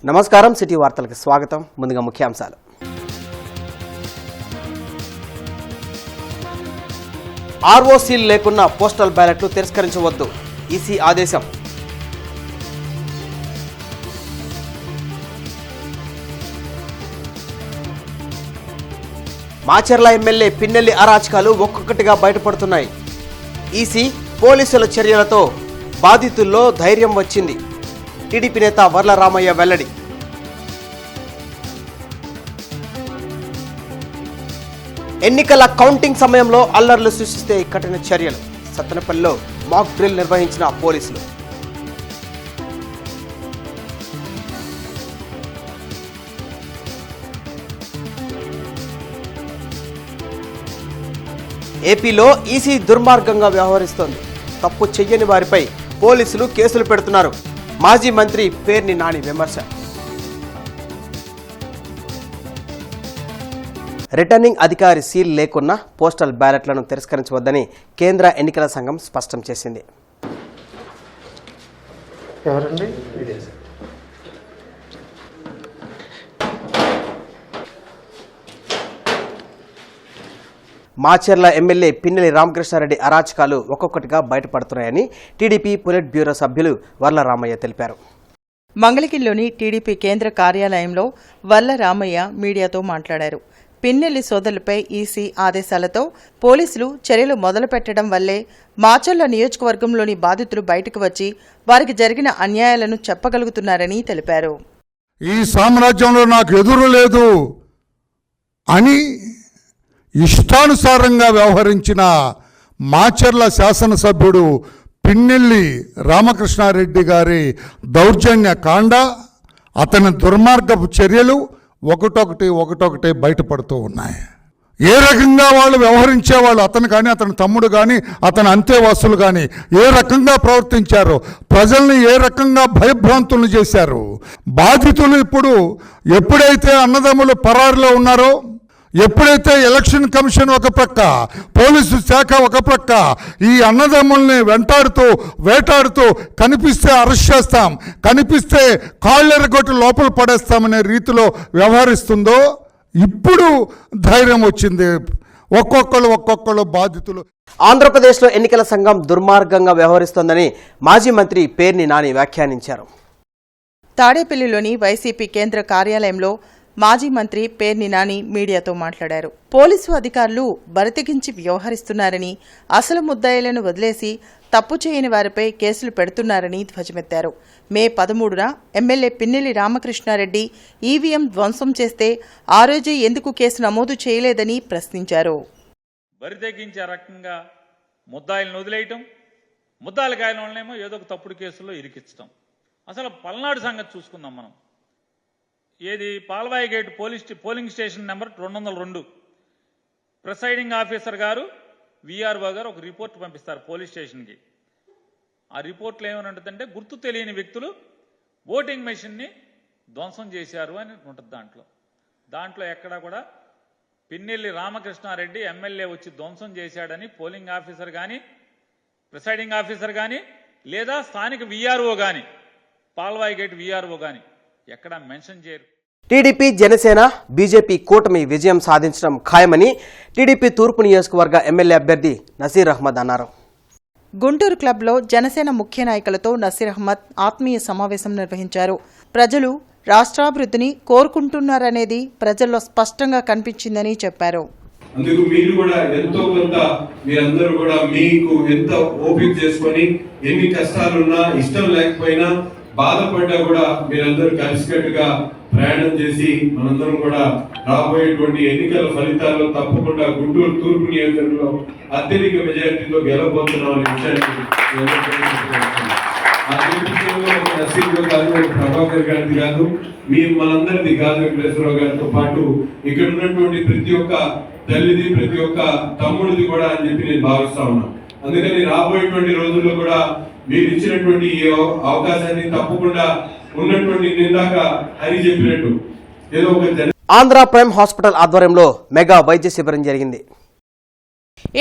నమస్కారం, సిటీ వార్తలకు స్వాగతం. ముందుగా ముఖ్యాంశాలు. ఆర్ఓసీలు లేకున్నా పోస్టల్ బ్యాలెట్లు తిరస్కరించవద్దు, ఈసీ ఆదేశం. మాచర్ల ఎమ్మెల్యే పిన్నెల్లి అరాచకాలు ఒక్కొక్కటిగా బయటపడుతున్నాయి. ఈసీ పోలీసుల చర్యలతో బాధితుల్లో ధైర్యం వచ్చింది. టీడీపీ నేత వర్ల రామయ్య వెల్లడి. ఎన్నికల కౌంటింగ్ సమయంలో అల్లర్లు సృష్టిస్తే కఠిన చర్యలు. సత్తెనపల్లిలో మాక్ డ్రిల్ నిర్వహించిన పోలీసులు. ఏపీలో ఈసీ దుర్మార్గంగా వ్యవహరిస్తోంది. తప్పు చెయ్యని వారిపై పోలీసులు కేసులు పెడుతున్నారు. మాజీ మంత్రి పేర్ని నాని విమర్శ. రిటర్నింగ్ అధికారి సీల్ లేకున్నా పోస్టల్ బ్యాలెట్లను తిరస్కరించవద్దని కేంద్ర ఎన్నికల సంఘం స్పష్టం చేసింది. మాచర్ల ఎమ్మెల్యే పిన్నెల్లి రామకృష్ణారెడ్డి అరాచకాలు ఒక్కొక్కటిగా బయటపడుతున్నాయని టీడీపీ పొలిట్ బ్యూరో సభ్యులు వర్ల రామయ్య తెలిపారు. మంగళగిరిలోని టీడీపీ కేంద్ర కార్యాలయంలో వర్ల రామయ్య మీడియాతో మాట్లాడారు. పిన్నెల్లి సోదరులపై ఈసీ ఆదేశాలతో పోలీసులు చర్యలు మొదలుపెట్టడం వల్లే మాచర్ల నియోజకవర్గంలోని బాధితులు బయటకు వచ్చి వారికి జరిగిన అన్యాయాలను చెప్పగలుగుతున్నారని తెలిపారు. ఈ సామ్రాజ్యంలో నాకు ఎదురు లేదు అని ఇష్టానుసారంగా వ్యవహరించిన మాచర్ల శాసనసభ్యుడు పిన్నెల్లి రామకృష్ణారెడ్డి గారి దౌర్జన్య కాండ, అతని దుర్మార్గపు చర్యలు ఒకటొకటి బయటపడుతూ ఉన్నాయి. ఏ రకంగా వాళ్ళు వ్యవహరించేవాళ్ళు, అతను కానీ అతని తమ్ముడు కానీ అతని అంతేవాసులు కానీ ఏ రకంగా ప్రవర్తించారో, ప్రజల్ని ఏ రకంగా భయభ్రాంతులను చేశారు. బాధితులు ఇప్పుడు ఎప్పుడైతే అన్నదమ్ములు పరారులో ఉన్నారో, ఎప్పుడైతే ఎలక్షన్ కమిషన్ ఒక ప్రక్క, పోలీసు శాఖ ఒక ప్రక్క ఈ అన్నదమ్ముల్ని వేటాడుతూ కనిపిస్తే అరెస్ట్ చేస్తాం, కనిపిస్తే కాళ్ళెరగొట్టి లోపల పడేస్తామనే రీతిలో వ్యవహరిస్తుందో ఇప్పుడు ధైర్యం వచ్చింది. ఒక్కొక్కరు బాధితులు. ఆంధ్రప్రదేశ్లో ఎన్నికల సంఘం దుర్మార్గంగా వ్యవహరిస్తోందని మాజీ మంత్రి పేర్ని నాని వ్యాఖ్యానించారు. తాడేపల్లిలోని వైసీపీ కేంద్ర కార్యాలయంలో మాజీ మంత్రి పేర్ని నాని మీడియాతో మాట్లాడారు. పోలీసు అధికారులు బరితెగించి వ్యవహరిస్తున్నారని, అసలు ముద్దాయిలను వదిలేసి తప్పు చేయని వారిపై కేసులు పెడుతున్నారని ధ్వజమెత్తారు. మే 13న ఎమ్మెల్యే పిన్నెల్లి రామకృష్ణారెడ్డి ఈవీఎం ధ్వంసం చేస్తే ఆ రోజే ఎందుకు కేసు నమోదు చేయలేదని ప్రశ్నించారు. బరితెగించే రకంగా ముద్దాయిలను వదిలేయటం, ముద్దాయిల కాయలనేమో ఏదో ఒక తప్పుడు కేసులో ఇరికించడం. అసలు పల్నాడు సంగతి చూసుకుందాం మనం. ఏది Palvai gate polling station number 202 presiding officer గారు విఆర్ఓ గారు ఒక రిపోర్ట్ పంపిస్తారు పోలీస్ స్టేషన్కి. ఆ రిపోర్ట్లో ఏమని ఉంటుందంటే, గుర్తు తెలియని వ్యక్తులు ఓటింగ్ మెషిన్ని ధ్వంసం చేశారు అని ఉంటుంది. దాంట్లో ఎక్కడా కూడా పిన్నెల్లి రామకృష్ణారెడ్డి ఎమ్మెల్యే వచ్చి ధ్వంసం చేశాడని పోలింగ్ ఆఫీసర్ కానీ, ప్రిసైడింగ్ ఆఫీసర్ కానీ, లేదా స్థానిక విఆర్ఓ కానీ, పాల్వాయి గేట్ విఆర్ఓ కానీ ఎక్కడా మెన్షన్ చేయరు. టీడీపీ, జనసేన, బీజేపీ కూటమి విజయం సాధించడం ఖాయమని టీడీపీ తూర్పు నియోజకవర్గ ఎమ్మెల్యే అభ్యర్థి నసీర్ అహ్మద్ అన్నారు. గుంటూరు క్లబ్లో జనసేన ముఖ్య నాయకులతో నసీర్ అహ్మద్ ఆత్మీయ సమావేశం నిర్వహించారు. ప్రజలు రాష్ట్రాభివృద్ధిని కోరుకుంటున్నారనేది ప్రజల్లో స్పష్టంగా కనిపించిందని చెప్పారు. అందుకు మీరు కూడా ఎంతో కొంత మీరందరూ కూడా మీకు ఎంత ఓపిక చేసుకొని, ఎన్ని కష్టాలున్నా, ఇష్టం లేకపోయినా, బాధపడ్డా కూడా మీరందరూ కలిసికట్టుగా ప్రయాణం చేసి మనందరం కూడా రాబోయేటువంటి ఎన్నికల ఫలితాల్లో తప్పకుండా గుంటూరు తూర్పు నియోజకవర్గంలో అత్యధిక మెజారిటీతో గెలవబోతున్నాం అనే విషయాన్ని నసీర్ కాదు, ప్రభాకర్ గారిది కాదు, మనందరిది కాదు, వెంకటేశ్వరరావు గారితో పాటు ఇక్కడ ఉన్నటువంటి ప్రతి ఒక్క తల్లిది, ప్రతి ఒక్క తమ్ముడిది కూడా అని చెప్పి నేను భావిస్తా ఉన్నాను. అందుకని రాబోయేటువంటి రోజుల్లో కూడా మీరు ఇచ్చినటువంటి ఈ అవకాశాన్ని తప్పకుండా ఉన్నటువంటి నిందాక హరి చెప్పినట్టు ఏదో ఒక ఆంధ్ర ప్రైమ్ హాస్పిటల్ ఆధ్వర్యంలో మెగా వైద్య శిబిరం జరిగింది.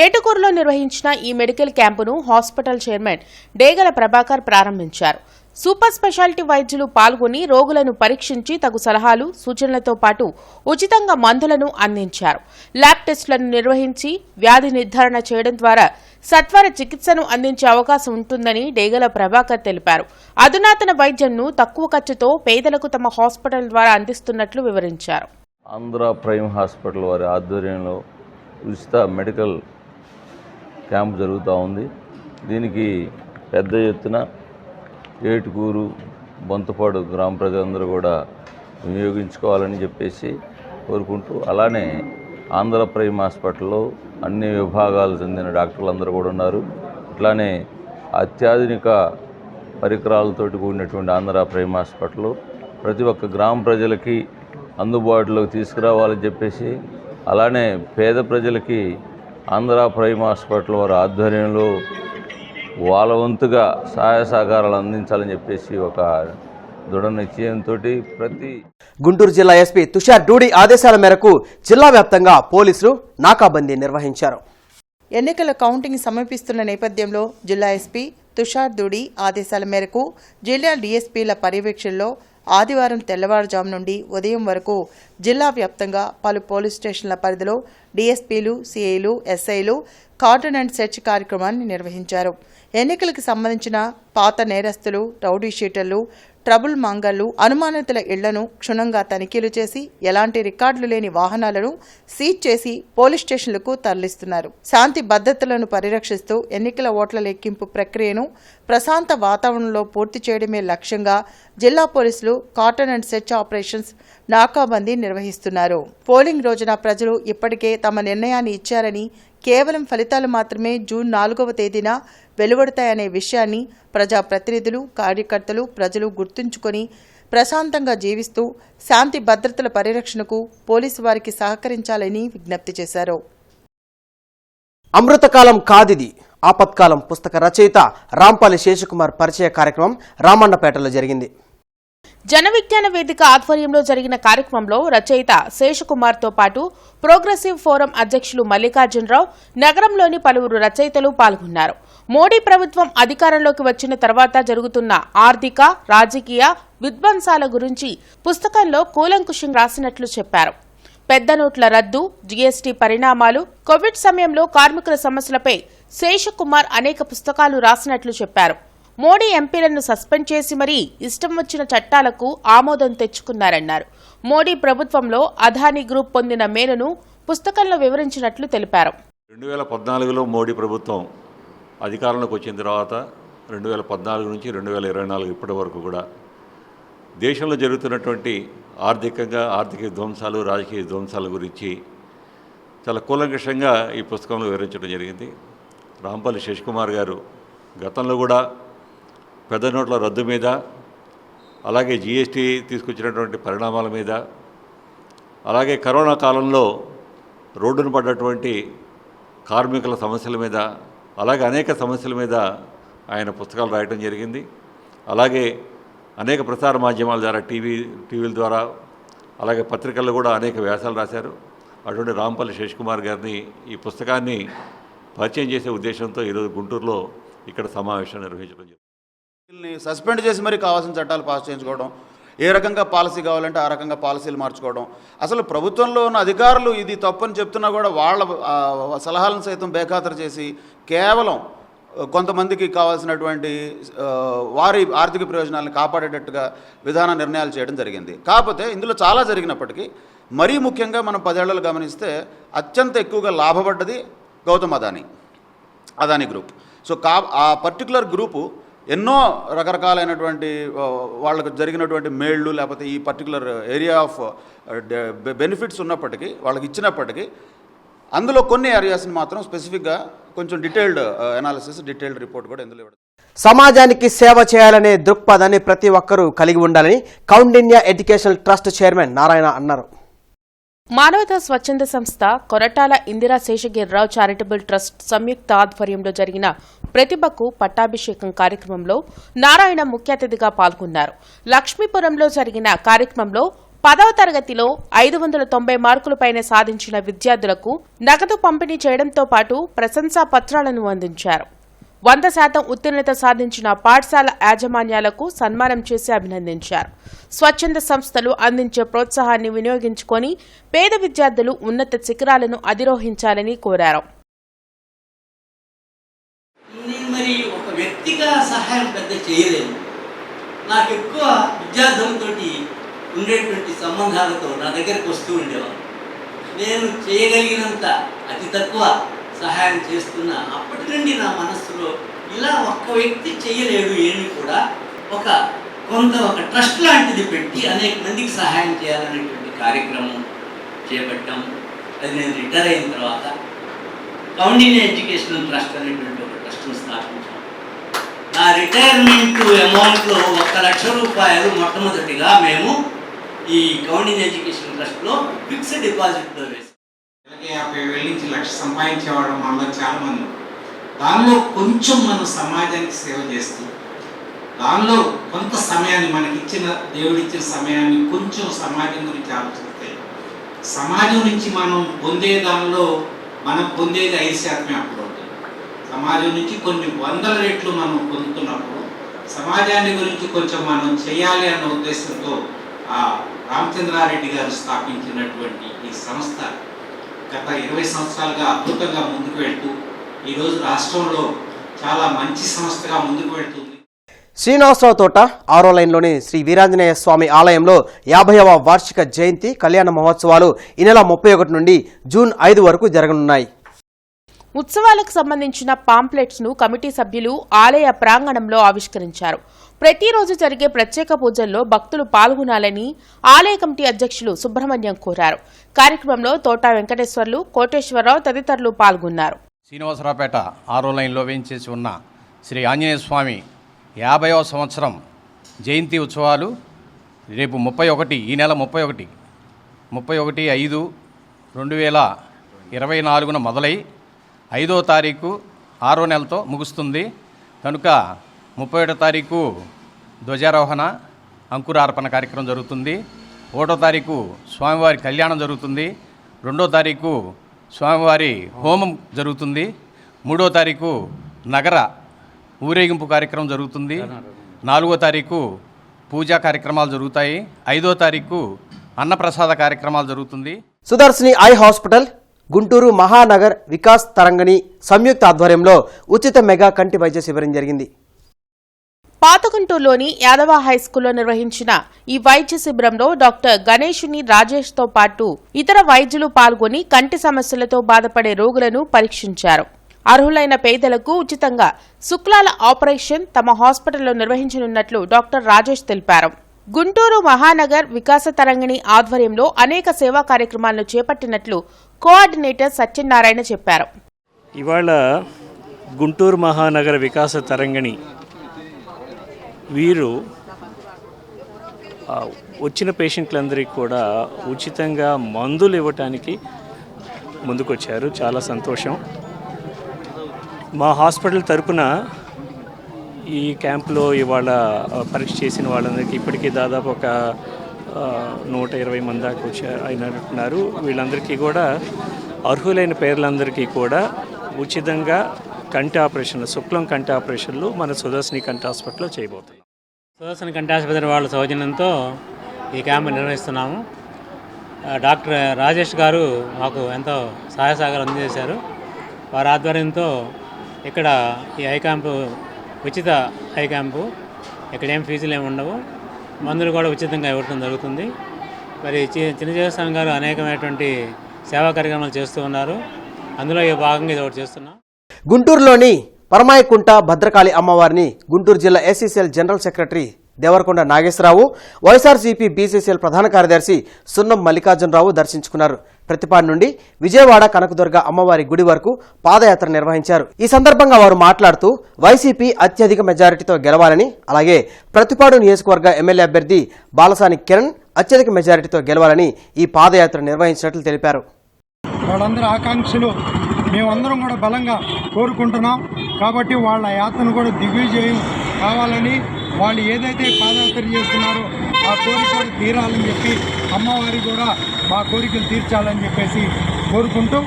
ఏటుకూరులో నిర్వహించిన ఈ మెడికల్ క్యాంపును హాస్పిటల్ చైర్మన్ డేగల ప్రభాకర్ ప్రారంభించారు. సూపర్ స్పెషాలిటీ వైద్యులు పాల్గొని రోగులను పరీక్షించి తగు సలహాలు సూచనలతో పాటు ఉచితంగా మందులను అందించారు. ల్యాబ్ టెస్టులను నిర్వహించి వ్యాధి నిర్ధారణ చేయడం ద్వారా సత్వర చికిత్సను అందించే అవకాశం ఉంటుందని డేగల ప్రభాకర్ తెలిపారు. అధునాతన వైద్యంను తక్కువ ఖర్చుతో పేదలకు తమ హాస్పిటల్ ద్వారా అందిస్తున్నట్లు వివరించారు. ఆంధ్ర ప్రైమ్ హాస్పిటల్ వారి ఆధ్వర్యంలో ఉచిత మెడికల్ క్యాంప్ జరుగుతూ ఉంది. దీనికి పెద్ద ఎత్తున ఏటుకూరు, బొంతపాడు గ్రామ ప్రజలందరూ కూడా వినియోగించుకోవాలని చెప్పేసి కోరుకుంటూ, అలానే ఆంధ్ర ప్రైమ్ హాస్పిటల్లో అన్ని విభాగాలు చెందిన డాక్టర్లు అందరూ కూడా ఉన్నారు. అట్లానే అత్యాధునిక పరికరాలతోటి కూడినటువంటి ఆంధ్ర ప్రైమ్ హాస్పిటల్ ప్రతి ఒక్క గ్రామ ప్రజలకి అందుబాటులోకి తీసుకురావాలని చెప్పేసి, అలానే పేద ప్రజలకి ఆంధ్ర ప్రైమ్ హాస్పిటల్ వారి ఆధ్వర్యంలో వాళ్ళ వంతుగా సహాయ సహకారాలు అందించాలని చెప్పేసి ఒక దృఢ నిశ్చయంతో గుంటూరు జిల్లా ఎస్పీ తుషార్ డూడి ఆదేశాల మేరకు జిల్లా వ్యాప్తంగా పోలీసులు నాకాబందీ నిర్వహించారు. ఎన్నికల కౌంటింగ్ సమీపిస్తున్న నేపథ్యంలో జిల్లా ఎస్పీ తుషార్ దూడి ఆదేశాల మేరకు జిల్లా డీఎస్పీల పర్యవేక్షణలో ఆదివారం తెల్లవారుజాము నుండి ఉదయం వరకు జిల్లా వ్యాప్తంగా పలు పోలీస్ స్టేషన్ల పరిధిలో డీఎస్పీలు, సీఐలు, ఎస్ఐలు కార్డన్ అండ్ సెర్చ్ కార్యక్రమాన్ని నిర్వహించారు. ఎన్నికలకు సంబంధించిన పాత నేరస్తులు, రౌడీ షీటర్లు, ట్రబుల్ మాంగర్లు, అనుమానితుల ఇళ్లను క్షుణ్ణంగా తనిఖీలు చేసి ఎలాంటి రికార్డులు లేని వాహనాలను సీజ్ చేసి పోలీస్ స్టేషన్లకు తరలిస్తున్నారు. శాంతి భద్రతలను పరిరక్షిస్తూ ఎన్నికల ఓట్ల లెక్కింపు ప్రక్రియను ప్రశాంత వాతావరణంలో పూర్తి చేయడమే లక్ష్యంగా జిల్లా పోలీసులు కార్డన్ అండ్ సెర్చ్ ఆపరేషన్స్ నాకాబందీ నిర్వహిస్తున్నారు. పోలింగ్ రోజున ప్రజలు ఇప్పటికే తమ నిర్ణయాన్ని ఇచ్చారని, కేవలం ఫలితాలు మాత్రమే జూన్ 4వ తేదీన వెలువడతాయనే విషయాన్ని ప్రజాప్రతినిధులు, కార్యకర్తలు, ప్రజలు గుర్తుంచుకొని ప్రశాంతంగా జీవిస్తూ శాంతి భద్రతల పరిరక్షణకు పోలీసు వారికి సహకరించాలని విజ్ఞప్తి చేశారు. అమృతకాలం కాదిది, ఆపత్కాలం పుస్తక రచయిత రాంపల్లి శేషకుమార్ పరిచయ కార్యక్రమం రామన్నపేటలో జరిగింది. జన విజ్ఞాన వేదిక ఆధ్వర్యంలో జరిగిన కార్యక్రమంలో రచయిత శేషకుమార్తో పాటు ప్రోగ్రెసివ్ ఫోరం అధ్యక్షులు మల్లికార్జునరావు, నగరంలోని పలువురు రచయితలు పాల్గొన్నారు. మోడీ ప్రభుత్వం అధికారంలోకి వచ్చిన తర్వాత జరుగుతున్న ఆర్థిక, రాజకీయ విధ్వంసాల గురించి పుస్తకంలో కూలంకుషంగా రాసినట్లు చెప్పారు. పెద్ద నోట్ల రద్దు, జీఎస్టీ పరిణామాలు, కోవిడ్ సమయంలో కార్మికుల సమస్యలపై శేషకుమార్ అనేక పుస్తకాలు రాసినట్లు చెప్పారు. మోడీ ఎంపీలను సస్పెండ్ చేసి మరీ ఇష్టం వచ్చిన చట్టాలకు ఆమోదం తెచ్చుకున్నారన్నారు. మోడీ ప్రభుత్వంలో అదానీ గ్రూప్ పొందిన మేలును పుస్తకంలో వివరించినట్లు తెలిపారు. 2014లో మోడీ ప్రభుత్వం అధికారంలోకి వచ్చిన తర్వాత 2014 నుంచి 2024 ఇప్పటి వరకు కూడా దేశంలో జరుగుతున్నటువంటి ఆర్థిక విధ్వంసాలు, రాజకీయ విధ్వంసాల గురించి చాలా కూలంకషంగా ఈ పుస్తకంలో వివరించడం జరిగింది. రాంపల్లి శేషకుమార్ గారు గతంలో కూడా పెద్ద నోట్ల రద్దు మీద, అలాగే జీఎస్టీ తీసుకొచ్చినటువంటి పరిణామాల మీద, అలాగే కరోనా కాలంలో రోడ్డున పడ్డటువంటి కార్మికుల సమస్యల మీద, అలాగే అనేక సమస్యల మీద ఆయన పుస్తకాలు రాయటం జరిగింది. అలాగే అనేక ప్రసార మాధ్యమాల ద్వారా, టీవీల ద్వారా, అలాగే పత్రికల్లో కూడా అనేక వ్యాసాలు రాశారు. అటువంటి రాంపల్లి శేషకుమార్ గారిని ఈ పుస్తకాన్ని పరిచయం చేసే ఉద్దేశంతో ఈరోజు గుంటూరులో ఇక్కడ సమావేశం నిర్వహించడం జరిగింది. సస్పెండ్ చేసి మరీ కావాల్సిన చట్టాలు పాస్ చేయించుకోవడం, ఏ రకంగా పాలసీ కావాలంటే ఆ రకంగా పాలసీలు మార్చుకోవడం, అసలు ప్రభుత్వంలో ఉన్న అధికారులు ఇది తప్పని చెప్తున్నా కూడా వాళ్ళ సలహాలను సైతం బేఖాతరు చేసి కేవలం కొంతమందికి కావాల్సినటువంటి వారి ఆర్థిక ప్రయోజనాలను కాపాడేటట్టుగా విధాన నిర్ణయాలు చేయడం జరిగింది. కాకపోతే ఇందులో చాలా జరిగినప్పటికీ మరీ ముఖ్యంగా మనం 10 ఏళ్లలో గమనిస్తే అత్యంత ఎక్కువగా లాభపడ్డది గౌతమ్ అదానీ గ్రూప్. సో ఆ పర్టికులర్ గ్రూపు ఎన్నో రకరకాలైనటువంటి వాళ్ళకు జరిగినటువంటి మేళ్ళు, లేకపోతే ఈ పర్టికులర్ ఏరియా ఆఫ్ బెనిఫిట్స్ ఉన్నప్పటికీ, వాళ్ళకి ఇచ్చినప్పటికీ అందులో కొన్ని ఏరియాస్ని మాత్రం స్పెసిఫిక్గా కొంచెం డీటెయిల్డ్ అనాలిసిస్, డీటెయిల్డ్ రిపోర్ట్ కూడా ఇందులో ఇవ్వడం. సమాజానికి సేవ చేయాలనే దృక్పథాన్ని ప్రతి ఒక్కరూ కలిగి ఉండాలని Kaundinya educational trust chairman Narayana అన్నారు. మానవతా స్వచ్ఛంద సంస్థ కొరటాల ఇందిరా శేషగిరిరావు చారిటబుల్ ట్రస్ట్ సంయుక్త ఆధ్వర్యంలో జరిగిన ప్రతిభకు పట్టాభిషేకం కార్యక్రమంలో నారాయణ ముఖ్య అతిథిగా పాల్గొన్నారు. లక్ష్మీపురంలో జరిగిన కార్యక్రమంలో 10వ తరగతిలో 590 మార్కులపైన సాధించిన విద్యార్థులకు నగదు పంపిణీ చేయడంతో పాటు ప్రశంసా పత్రాలను అందించారు. 100% ఉత్తీర్ణత సాధించిన పాఠశాల యాజమాన్యాలకు సన్మానం చేసి అభినందించారు. స్వచ్ఛంద సంస్థలు అందించే ప్రోత్సాహాన్ని వినియోగించుకొని పేద విద్యార్థులు ఉన్నత శిఖరాలను అధిరోహించాలని కోరారు. మరి ఒక వ్యక్తిగా సహాయం పెద్ద చేయలేను. నాకు ఎక్కువ విద్యార్థులతో ఉండేటువంటి సంబంధాలతో నా దగ్గరకు వస్తూ ఉండేవారు. నేను చేయగలిగినంత అతి తక్కువ సహాయం చేస్తున్నా. అప్పటి నుండి నా మనస్సులో ఇలా ఒక్క వ్యక్తి చేయలేడు ఏమి కూడా ఒక ట్రస్ట్ లాంటిది పెట్టి అనేక మందికి సహాయం చేయాలనేటువంటి కార్యక్రమం చేపట్టాం. అది నేను రిటైర్ అయిన తర్వాత కౌండిన్య ఎడ్యుకేషనల్ ట్రస్ట్ అనేటువంటి ఒక ట్రస్ట్ను స్థాపించాం. నా రిటైర్మెంట్ అమౌంట్లో 1,00,000 రూపాయలు మొట్టమొదటిగా మేము ఈ కౌండిన్య ఎడ్యుకేషన్ ట్రస్ట్లో ఫిక్స్డ్ డిపాజిట్లో వేసాం. 50,000 నుంచి 1,00,000 సంపాదించేవాడు మనలో చాలా మంది. దానిలో కొంచెం మనం సమాజానికి సేవ చేస్తూ దానిలో కొంత సమయాన్ని మనకిచ్చిన దేవుడిచ్చిన సమయాన్ని కొంచెం సమాజం గురించి ఆలోచిస్తే సమాజం నుంచి మనం పొందే దానిలో మనం పొందేది 5% అప్పుడు ఉంటుంది. సమాజం నుంచి కొన్ని 100 రెట్లు మనం పొందుతున్నప్పుడు సమాజాన్ని గురించి కొంచెం మనం చేయాలి అన్న ఉద్దేశంతో ఆ రామచంద్రారెడ్డి గారు స్థాపించినటువంటి ఈ సంస్థ గత 20 సంవత్సరాలుగా అద్భుతంగా ముందుకు వెళ్తూ ఈరోజు రాష్ట్రంలో చాలా మంచి సంస్థగా ముందుకు వెళ్తుంది. శ్రీనివాసరావు తోట 6వ లైన్లోని శ్రీ వీరాంజనేయ స్వామి ఆలయంలో 50వ వార్షిక జయంతి కళ్యాణ మహోత్సవాలు ఈ నెల 31 నుండి జూన్ 5 వరకు జరగనున్నాయి. ఉత్సవాలకు సంబంధించిన పాంప్లెట్స్ ను కమిటీ సభ్యులు ఆలయ ప్రాంగణంలో ఆవిష్కరించారు. ప్రతిరోజు జరిగే ప్రత్యేక పూజల్లో భక్తులు పాల్గొనాలని ఆలయ కమిటీ అధ్యక్షులు సుబ్రహ్మణ్యం కోరారు. కార్యక్రమంలో తోట వెంకటేశ్వర్లు, కోటేశ్వరరావు తదితరులు పాల్గొన్నారు. శ్రీనివాసరావుపేట 6వ లైన్లో వేయించేసి ఉన్న శ్రీ ఆంజనేయ స్వామి 50వ సంవత్సరం జయంతి ఉత్సవాలు రేపు 31 ఈ నెల 31/5/2024 మొదలై 5వ తారీఖు 6వ నెలతో ముగుస్తుంది. కనుక 31వ తారీఖు ధ్వజారోహణ అంకురార్పణ కార్యక్రమం జరుగుతుంది. 1వ తారీఖు స్వామివారి కళ్యాణం జరుగుతుంది. 2వ తారీఖు స్వామివారి హోమం జరుగుతుంది. 3వ తారీఖు నగర ఊరేగింపు కార్యక్రమం జరుగుతుంది. 4వ తారీఖు పూజా కార్యక్రమాలు జరుగుతాయి. 5వ తారీఖు అన్నప్రసాద కార్యక్రమాలు జరుగుతుంది. సుదర్శిని ఐ హాస్పిటల్, గుంటూరు మహానగర్ వికాస్ తరంగిణి సంయుక్త ఆధ్వర్యంలో ఉచిత మెగా కంటి వైద్య శిబిరం జరిగింది. పాతగుంటూరులోని యాదవ హైస్కూల్లో నిర్వహించిన ఈ వైద్య శిబిరంలో డాక్టర్ గణేశుని రాజేష్తో పాటు ఇతర వైద్యులు పాల్గొని కంటి సమస్యలతో బాధపడే రోగులను పరీక్షించారు. అర్హులైన పేదలకు ఉచితంగా శుక్లాల ఆపరేషన్ తమ హాస్పిటల్లో నిర్వహించనున్నట్లు డాక్టర్ రాజేష్ తెలిపారు. గుంటూరు మహానగర్ వికాస తరంగిణి ఆధ్వర్యంలో అనేక సేవా కార్యక్రమాలను చేపట్టినట్లు కోఆర్డినేటర్ సత్యనారాయణ చెప్పారు. ఇవాళ గుంటూరు మహానగర వికాస తరంగిణి వీరు వచ్చిన పేషెంట్లందరికీ కూడా ఉచితంగా మందులు ఇవ్వటానికి ముందుకొచ్చారు. చాలా సంతోషం. మా హాస్పిటల్ తరపున ఈ క్యాంపులో ఇవాళ పరీక్ష చేసిన వాళ్ళందరికీ ఇప్పటికీ దాదాపు ఒక 120 మంది దాకా వచ్చారు అయినట్టున్నారు. వీళ్ళందరికీ కూడా అర్హులైన పేర్లందరికీ కూడా ఉచితంగా కంటి ఆపరేషన్లు, శుక్లం కంటి ఆపరేషన్లు మన సుదర్శిని కంటి హాస్పిటల్లో చేయబోతున్నాం. సుదర్శిని కంటి ఆసుపత్రి వాళ్ళ సౌజన్యంతో ఈ క్యాంపు నిర్వహిస్తున్నాము. డాక్టర్ రాజేష్ గారు మాకు ఎంతో సహాయ సహకారం అందజేశారు. వారి ఆధ్వర్యంతో ఇక్కడ ఈ ఐ క్యాంపు ఉచిత ఐ క్యాంపు, ఇక్కడ ఏం ఫీజులు ఏమి ఉండవు, మందులు కూడా ఉచితంగా ఇవ్వడం జరుగుతుంది. మరి చిన్నజీవస్వామి గారు అనేకమైనటువంటి సేవా కార్యక్రమాలు చేస్తూ ఉన్నారు. అందులో ఈ భాగంగా ఇది ఒకటి చేస్తున్నాం. గుంటూరులోని పరమాయకుంట భద్రకాళి అమ్మవారిని గుంటూరు జిల్లా SCCL general secretary Devarakonda Nageswararao, YSRCP BCCL ప్రధాన కార్యదర్శి సున్నం మల్లికార్జునరావు దర్శించుకున్నారు. ప్రతిపాడు నుండి విజయవాడ కనకదుర్గ అమ్మవారి గుడి వరకు పాదయాత్ర నిర్వహించారు. ఈ సందర్భంగా వారు మాట్లాడుతూ వైసీపీ అత్యధిక మెజారిటీతో గెలవాలని, అలాగే ప్రతిపాడు నియోజకవర్గ ఎమ్మెల్యే అభ్యర్థి బాలసాని కిరణ్ అత్యధిక మెజారిటీతో గెలవాలని ఈ పాదయాత్ర నిర్వహించినట్లు తెలిపారు. వాళ్ళందరి ఆకాంక్షలు మేమందరం కూడా బలంగా కోరుకుంటున్నాం. కాబట్టి వాళ్ళ యాత్రను కూడా దిగ్విజయం కావాలని, వాళ్ళు ఏదైతే పాదయాత్ర చేస్తున్నారో ఆ కోరికలు తీరాలని చెప్పి అమ్మవారి కూడా మా కోరికలు తీర్చాలని చెప్పేసి కోరుకుంటూ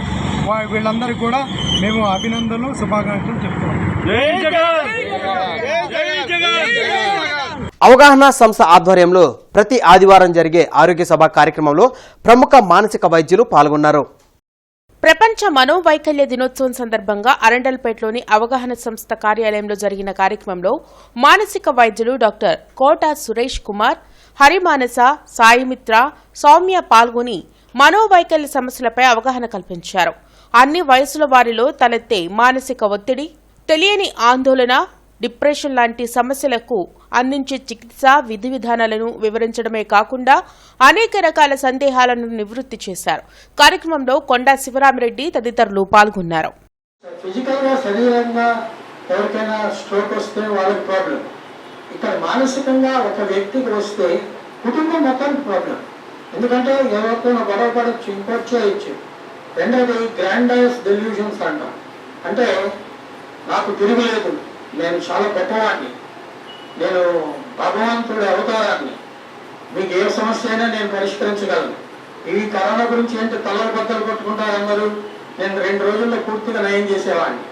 వీళ్ళందరికీ కూడా మేము అభినందనలు, శుభాకాంక్షలు చెప్తున్నాం. అవగాహన సంస్థ ఆధ్వర్యంలో ప్రతి ఆదివారం జరిగే ఆరోగ్య సభ కార్యక్రమంలో ప్రముఖ మానసిక వైద్యులు పాల్గొన్నారు. ప్రపంచ మనోవైకల్య దినోత్సవం సందర్భంగా అరండల్పేటలోని అవగాహన సంస్థ కార్యాలయంలో జరిగిన కార్యక్రమంలో మానసిక వైద్యులు డాక్టర్ కోట సురేష్ కుమార్, హరిమానస, సాయిమిత్ర, సౌమ్య పాల్గొని మనోవైకల్య సమస్యలపై అవగాహన కల్పించారు. అన్ని వయసుల వారిలో తలెత్తే మానసిక ఒత్తిడి, తెలియని ఆందోళన, డిప్రెషన్ లాంటి సమస్యలకు అందించే చికిత్స విధి విధానాలను వివరించడమే కాకుండా అనేక రకాల సందేహాలను నివృత్తి చేశారు. కార్యక్రమంలో కొండా శివరామిరెడ్డి తదితరులు పాల్గొన్నారు. ఫిజికల్ గా శరీరంగా ఎవరికైనా స్ట్రోక్ వస్తే వాళ్ళకి ప్రాబ్లం, ఇక్కడ మానసికంగా ఒక వ్యక్తికి వస్తే కుటుంబం మొత్తానికి ప్రాబ్లం. ఎందుకంటే ఎవరితో గొడవ పడచ్చు, ఇంకోటి చేయొచ్చు. రెండోది గ్రాండైజ్ డెల్యూషన్స్ అంటాం. అంటే నాకు తిరుగులేదు, నేను చాలా గొప్పవాడిని, నేను భగవంతుడి అవతారాన్ని, మీకు ఏ సమస్య అయినా నేను పరిష్కరించగలను. ఈ కరోనా గురించి ఏంటి తలలు బద్దలు కొట్టుకుంటారు అందరూ, నేను 2 రోజుల్లో పూర్తిగా నయం చేసేవాడిని,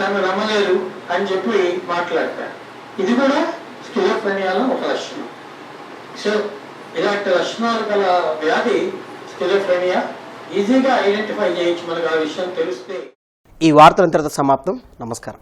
నన్ను నమ్మలేదు అని చెప్పి మాట్లాడతారు. ఇది కూడా స్కిజోఫ్రెనియాలో ఒక లక్షణం. సో ఇలాంటి లక్షణాలు గల వ్యాధి స్కిజోఫ్రెనియా ఈజీగా ఐడెంటిఫై చేయొచ్చు మనకు ఆ విషయం తెలిస్తే. ఈ వార్తలంతటితో సమాప్తం. నమస్కారం.